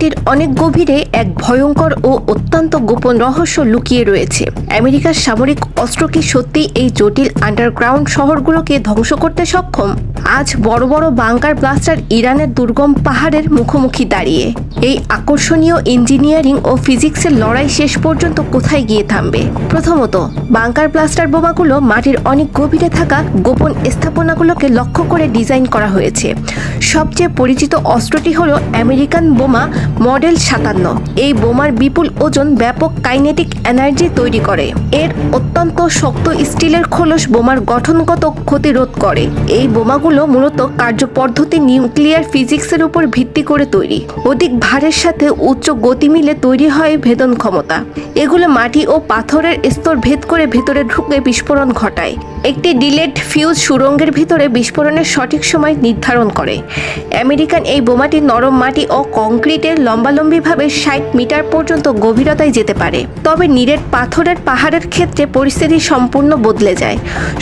মাটির অনেক গভীরে এক ভয়ঙ্কর ও অত্যন্ত গোপন রহস্য লুকিয়ে রয়েছে। আমেরিকার সামরিক অস্ত্র কি সত্যি এই জটিল আন্ডারগ্রাউন্ড শহরগুলোকে ধ্বংস করতে সক্ষম? আজ বড় বড় বাংকার ব্লাস্টার ইরানের দুর্গম পাহাড়ের মুখোমুখি দাঁড়িয়ে। এই আকর্ষণীয় ইঞ্জিনিয়ারিং ও ফিজিক্সের লড়াই শেষ পর্যন্ত কোথায় গিয়ে থামবে? প্রথমত, বাংকার ব্লাস্টার বোমাগুলো মাটির অনেক গভীরে থাকা গোপন স্থাপনাগুলোকে লক্ষ্য করে ডিজাইন করা হয়েছে। সবচেয়ে পরিচিত অস্ত্রটি হলো আমেরিকান বোমা মডেল 57। এই বোমার বিপুল ওজন ব্যাপক কাইনেটিক এনার্জি তৈরি করে। এর অত্যন্ত শক্ত স্টিলের খোলস বোমার গঠনগত ক্ষতিরোধ করে। এই বোমাগুলো মূলত কার্যপদ্ধতি নিউক্লিয়ার ফিজিক্সের উপর ভিত্তি করে তৈরি। অধিক ভারের সাথে উচ্চ গতি মিলে তৈরি হয় ভেদন ক্ষমতা। এগুলো মাটি ও পাথরের স্তর ভেদ করে ভেতরে ঢুকে বিস্ফোরণ ঘটায়। একটি ডিলেড ফিউজ সুড়ঙ্গের ভিতরে বিস্ফোরণের সঠিক সময় নির্ধারণ করে। আমেরিকান এই বোমাটি নরম মাটি ও কংক্রিটের লম্বালম্বিভাবে 60 মিটার পর্যন্ত গভীরতায় যেতে পারে। তবে নিরেট পাথরের পাহাড়ের ক্ষেত্রে পরিস্থিতি সম্পূর্ণ বদলে যায়।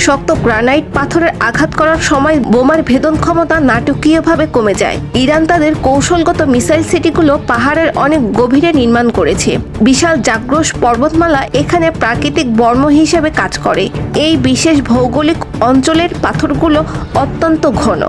শক্ত গ্রানাইট পাথরের আঘাত করার সময় বোমার ভেদন ক্ষমতা নাটকীয়ভাবে কমে যায়। ইরান তাদের কৌশলগত মিসাইল সিটিগুলো পাহাড়ের অনেক গভীরে নির্মাণ করেছে। বিশাল জাগ্রস পর্বতমালা এখানে প্রাকৃতিক বর্ম হিসেবে কাজ করে। এই বিশেষ ভৌগোলিক অঞ্চলের পাথরগুলো অত্যন্ত ঘন।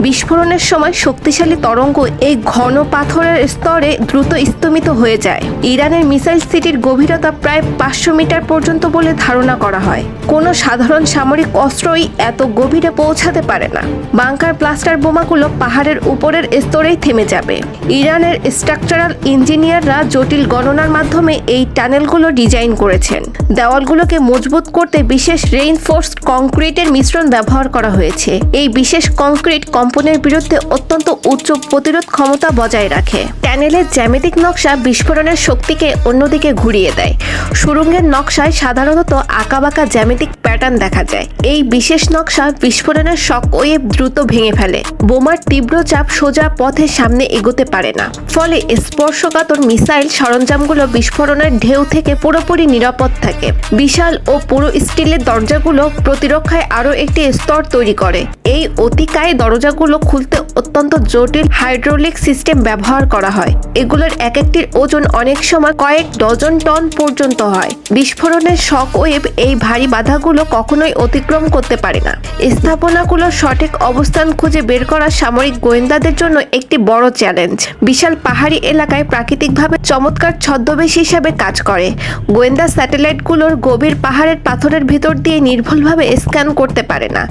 বিস্ফোরণের সময় শক্তিশালী তরঙ্গ এই ঘন পাথরের স্তরে দ্রুত স্তমিত হয়ে যায়। ইরানের মিসাইল সিটির গভীরতা প্রায় 500 মিটার পর্যন্ত বলে ধারণা করা হয়। কোনো সাধারণ সামরিক অস্ত্রই এত গভীরে পৌঁছাতে পারে না। বাংকার ব্লাস্টার বোমাগুলো পাহাড়ের উপরের স্তরেই থেমে যাবে। ইরানের স্ট্রাকচারাল ইঞ্জিনিয়াররা জটিল গণনার মাধ্যমে এই টানেলগুলো ডিজাইন করেছেন। দেওয়ালগুলোকে মজবুত করতে বিশেষ রেইনফোর্সড কংক্রিটের মিশ্রণ ব্যবহার করা হয়েছে। এই বিশেষ কংক্রিট কম্পনের বিরুদ্ধে অত্যন্ত উচ্চ প্রতিরোধ ক্ষমতা বজায় রাখে। টানেলের জ্যামিতিক নকশা বিস্ফোরণের শক্তিকে অন্যদিকে ঘুরিয়ে দেয়। সুড়ঙ্গের নকশায় সাধারণত আঁকাবাঁকা জ্যামিতিক প্যাটার্ন দেখা যায়। এই বিশেষ নকশা বিস্ফোরণের শক ওয়েভ দ্রুত ভেঙে ফেলে। বোমার তীব্র চাপ সোজা পথে সামনে এগোতে পারে না। ফলে স্পর্শকাতর মিসাইল সরঞ্জামগুলো বিস্ফোরণের ঢেউ থেকে পুরোপুরি নিরাপদ থাকে। বিশাল ও পুরো স্টিলের দরজাগুলো প্রতিরক্ষায় আরও একটি স্তর তৈরি করে। এই অতিকায় দরজাগুলো খুলতে অত্যন্ত জটিল হাইড্রোলিক সিস্টেম ব্যবহার করা হয়। এগুলোর এক একটির ওজন অনেক সময় কয়েক ডজন টন পর্যন্ত হয়। বিস্ফোরণের শক ওয়েভ এই ভারী বাধাগুলো কখনোই অতিক্রম করতে পারে না। স্থাপনাগুলোর সঠিক অবস্থান খুঁজে বের করা সামরিক গোয়েন্দাদের জন্য একটি বড় চ্যালেঞ্জ। বিশাল পাহাড়ি এলাকায় প্রাকৃতিকভাবে চমৎকার ছদ্মবেশ হিসাবে কাজ করে। গোয়েন্দা স্যাটেলাইটগুলোর গভীর পাহাড়ের পাথরের ভিতর দিয়ে নির্ভুলভাবে স্ক্যান করতে পারে না।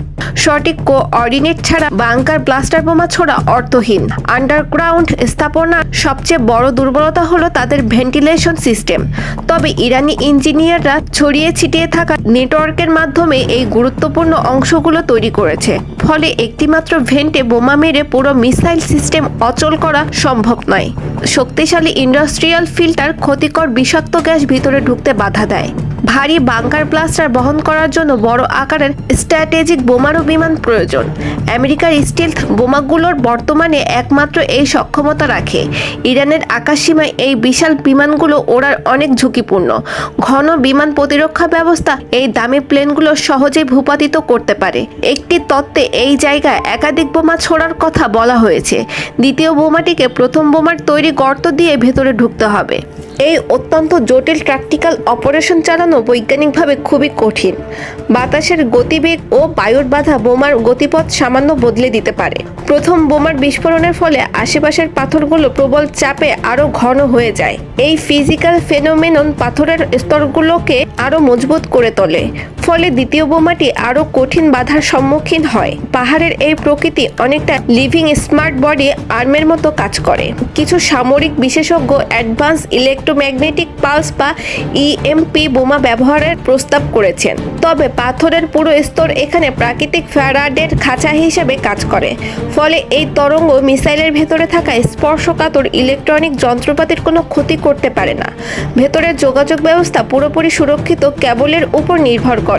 সঠিক কোঅর্ডিনেট ছাড়া বাংকার ব্লাস্টার বোমা ছোড়া অর্থহীন। আন্ডারগ্রাউন্ড স্থাপনার সবচেয়ে বড় দুর্বলতা হলো তাদের ভেন্টিলেশন সিস্টেম। তবে ইরানি ইঞ্জিনিয়াররা ছড়িয়ে ছিটিয়ে থাকা নেটওয়ার্কের মাধ্যমে এই গুরুত্বপূর্ণ অংশগুলো তৈরি করেছে। ফলে একটিমাত্র ভেন্টে বোমা মেরে পুরো মিসাইল সিস্টেম অচল করা সম্ভব নয়। শক্তিশালী ইন্ডাস্ট্রিয়াল ফিল্টার ক্ষতিকর বিষাক্ত গ্যাস ভিতরে ঢুকতে বাধা দেয়। ভারী বাংকার ব্লাস্টার বহন করার জন্য বড় আকারের স্ট্র্যাটেজিক বোমারু বিমান প্রয়োজন। আমেরিকার স্টিলথ বোমাগুলোর বর্তমানে একমাত্র এই সক্ষমতা রাখে। ইরানের আকাশসীমায় এই বিশাল বিমানগুলো ওড়ার অনেক ঝুঁকিপূর্ণ। ঘন বিমান প্রতিরক্ষা ব্যবস্থা এই দামি প্লেনগুলো সহজেই ভূপাতিত করতে পারে। একটি তত্ত্বে এই জায়গায় একাধিক বোমা ছোড়ার কথা বলা হয়েছে। দ্বিতীয় বোমাটিকে প্রথম বোমার তৈরি গর্ত দিয়ে ভেতরে ঢুকতে হবে। এই অত্যন্ত জটিল ট্যাকটিক্যাল অপারেশন চালানো বৈজ্ঞানিকভাবে খুবই কঠিন। বাতাসের গতিবেগ ও বায়ুর বাধা বোমার গতিপথ সামান্য বদলে দিতে পারে। প্রথম বোমার বিস্ফোরণের ফলে আশেপাশের পাথরগুলো প্রবল চাপে আরও ঘন হয়ে যায়। এই ফিজিক্যাল ফেনোমেনন পাথরের স্তরগুলোকে আরও মজবুত করে তোলে। ফলে দ্বিতীয় বোমাটি আরও কঠিন বাধার সম্মুখীন হয়। পাহাড়ের এই প্রকৃতি অনেকটা লিভিং স্মার্ট বডি আর্মের মতো কাজ করে। কিছু সামরিক বিশেষজ্ঞ অ্যাডভান্স ইলেকট্রোম্যাগনেটিক পালস বা ইএমপি বোমা ব্যবহারের প্রস্তাব করেছেন। তবে পাথরের পুরো স্তর এখানে প্রাকৃতিক ফ্যারাডের খাঁচা হিসেবে কাজ করে। ফলে এই তরঙ্গ মিসাইলের ভেতরে থাকা স্পর্শকাতর ইলেকট্রনিক যন্ত্রপাতির কোনো ক্ষতি করতে পারে না। ভেতরের যোগাযোগ ব্যবস্থা পুরোপুরি সুরক্ষিত কেবলের উপর নির্ভর করে।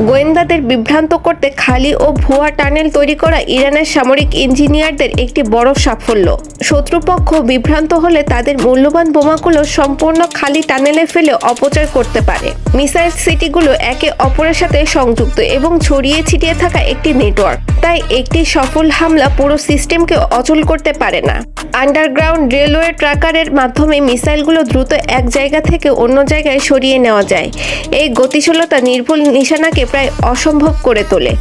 গোয়েন্দাদের বিভ্রান্ত করতে খালি ও ভুয়া টানেল তৈরি করা ইরানের সামরিক ইঞ্জিনিয়ারদের একটি বড় সাফল্য। শত্রুপক্ষ বিভ্রান্ত হলে তাদের মূল্যবান বোমাগুলো সম্পূর্ণ খালি টানেলে ফেলে অপচয় করতে পারে। মিসাইল সিটিগুলো একে অপরের সাথে সংযুক্ত এবং ছড়িয়ে ছিটিয়ে থাকা একটি নেটওয়ার্ক, তাই একটি সফল হামলা পুরো সিস্টেমকে অচল করতে পারে না। আন্ডারগ্রাউন্ড রেলওয়ে ট্র্যাকারের মাধ্যমে মিসাইলগুলো দ্রুত এক জায়গা থেকে অন্য জায়গায় সরিয়ে নেওয়া যায়। এই গতিশীলতা নির্ভুল নিশানাকে প্রায় অসম্ভব করে তোলে।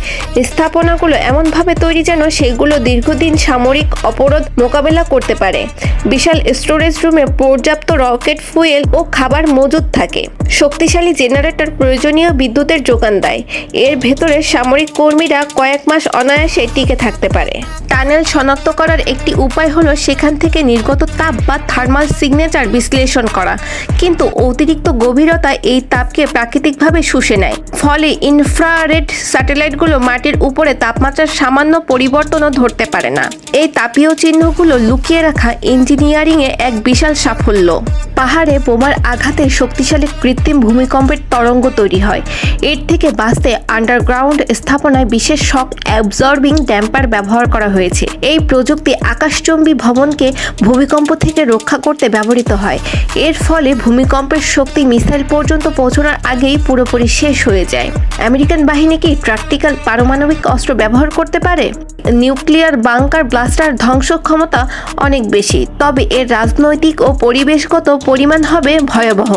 স্থাপনাগুলো এমনভাবে তৈরি যেন সেগুলো দীর্ঘদিন সামরিক অবরোধ মোকাবেলা করতে পারে। বিশাল স্টোরেজ রুমে পর্যাপ্ত রকেট ফুয়েল ও খাবার মজুদ থাকে। শক্তিশালী জেনারেটর প্রয়োজনীয় বিদ্যুতের যোগান দেয়। এর ভেতরে সামরিক কর্মীরা কয়েক মাস অনায়াসে টিকে থাকতে পারে। টানেল শনাক্ত করার একটি উপায় হলো সেখান থেকে নির্গত তাপ বা থার্মাল সিগনেচার বিশ্লেষণ করা, কিন্তু অতিরিক্ত গভীরতা এই তাপকে প্রাকৃতিকভাবে শুষে নেয়। ফলে ইনফ্রারেড স্যাটেলাইটগুলো মাটির উপরে তাপমাত্রার সামান্য পরিবর্তনও ধরতে পারে না। এই তাপীয় চিহ্নগুলো লুকিয়ে রাখা ইঞ্জিনিয়ারিংয়ে এক বিশাল সাফল্য। পাহাড়ে বোমার আঘাতে শক্তিশালী কৃত্রিম ভূমিকম্পের তরঙ্গ তৈরি হয়। এর থেকে বাঁচতে আন্ডারগ্রাউন্ড স্থাপনায় বিশেষ শক অ্যাবজর্বিং ড্যাম্পার ব্যবহার করা হয়েছে। এই প্রযুক্তি আকাশচুম্বী ভবনকে ভূমিকম্প থেকে রক্ষা করতে ব্যবহৃত হয়। এর ফলে ভূমিকম্পের শক্তি মিসাইল পর্যন্ত পৌঁছানোর আগেই পুরোপুরি শেষ হয়ে যায়। আমেরিকান বাহিনী কি প্র্যাকটিক্যাল পারমাণবিক অস্ত্র ব্যবহার করতে পারে? নিউক্লিয়ার বাংকার ব্লাস্টার ধ্বংস ক্ষমতা অনেক বেশি, তবে এর রাজনৈতিক ও পরিবেশগত পরিমাণ হবে ভয়াবহ।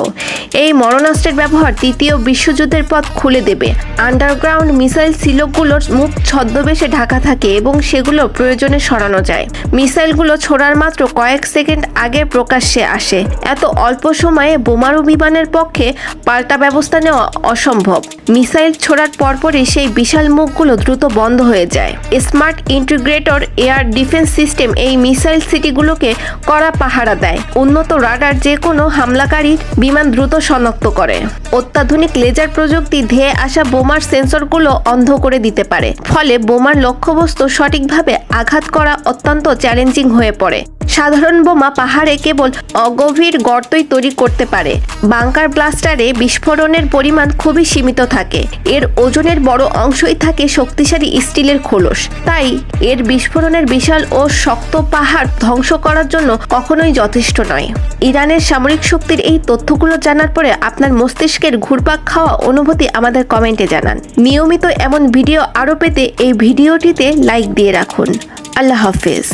এই মরণাস্ত্রের ব্যবহার তৃতীয় বিশ্বযুদ্ধের পথ খুলে দেবে। আন্ডারগ্রাউন্ড মিসাইল সিলকগুলোর মুখ ছদ্মবেশে ঢাকা থাকে এবং সেগুলো প্রয়োজনে সরানো যায়। মিসাইলগুলো ছোড়ার মাত্র কয়েক সেকেন্ড আগে প্রকাশ্যে আসে। এত অল্প সময়ে বোমারু বিমানের পক্ষে পাল্টা ব্যবস্থা নেওয়া অসম্ভব। মিসাইল ছোড়ার পরপরই সেই বিশাল মুখগুলো দ্রুত বন্ধ হয়ে যায়। Smart integrator air defence system এই মিসাইল সিটিগুলোকে কড়া পাহারা দেয়। উন্নত রাডার যে কোনো হামলাকারী বিমান দ্রুত শনাক্ত করে। অত্যাধুনিক লেজার প্রযুক্তি ধেয়ে আসা বোমার সেন্সরগুলো অন্ধ করে দিতে পারে। ফলে বোমার লক্ষ্যবস্তু সঠিকভাবে আঘাত করা অত্যন্ত চ্যালেঞ্জিং হয়ে পড়ে। সাধারণ বোমা পাহাড়ে কেবল অগভীর গর্তই তৈরি করতে পারে। বাংকার ব্লাস্টারে বিস্ফোরণের পরিমাণ খুবই সীমিত থাকে। এর ওজনের বড় অংশই থাকে শক্তিশালী স্টিলের খোলস, তাই এর বিস্ফোরণের বিশাল ও শক্ত পাহাড় ধ্বংস করার জন্য কখনোই যথেষ্ট নয়। ইরানের সামরিক শক্তির এই তথ্যগুলো জানার পরে আপনার মস্তিষ্কের ঘুরপাক খাওয়া অনুভূতি আমাদের কমেন্টে জানান। নিয়মিত এমন ভিডিও আরও পেতে এই ভিডিওটিতে লাইক দিয়ে রাখুন। আল্লাহ হাফেজ।